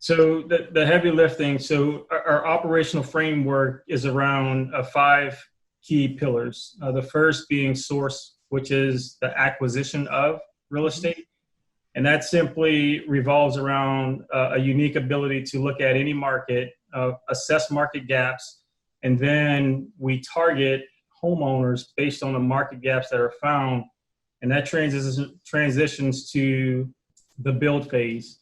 So the heavy lifting, so our operational framework is around five key pillars. The first being source, which is the acquisition of real estate. And that simply revolves around a unique ability to look at any market, assess market gaps, and then we target homeowners based on the market gaps that are found. And that transitions to the build phase.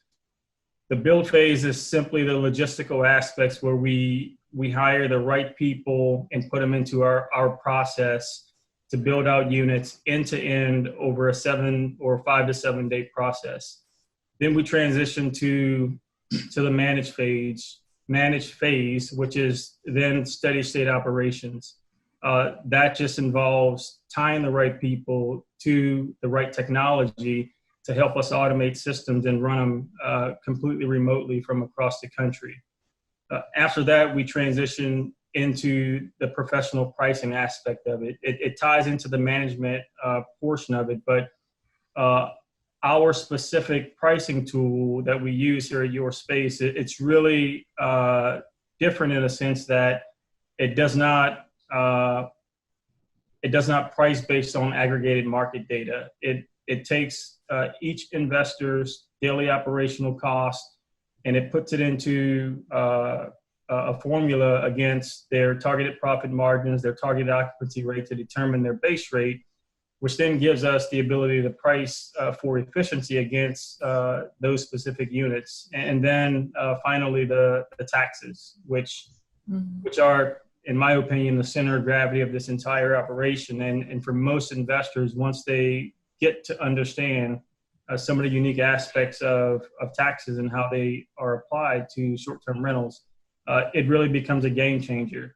The build phase is simply the logistical aspects where we hire the right people and put them into our process to build out units end to end over a 5 to 7 day process. Then we transition to the managed phase, which is then steady state operations. That just involves tying the right people to the right technology to help us automate systems and run them completely remotely from across the country. After that, we transition into the professional pricing aspect of it. It ties into the management portion of it, but our specific pricing tool that we use here at Your Space, it's really different in a sense that it does not price based on aggregated market data. It takes each investor's daily operational cost and it puts it into a formula against their targeted profit margins, their targeted occupancy rate to determine their base rate, which then gives us the ability to price for efficiency against those specific units. And then finally, the taxes, which are, in my opinion, the center of gravity of this entire operation. And for most investors, once they get to understand some of the unique aspects of taxes and how they are applied to short-term rentals, it really becomes a game changer.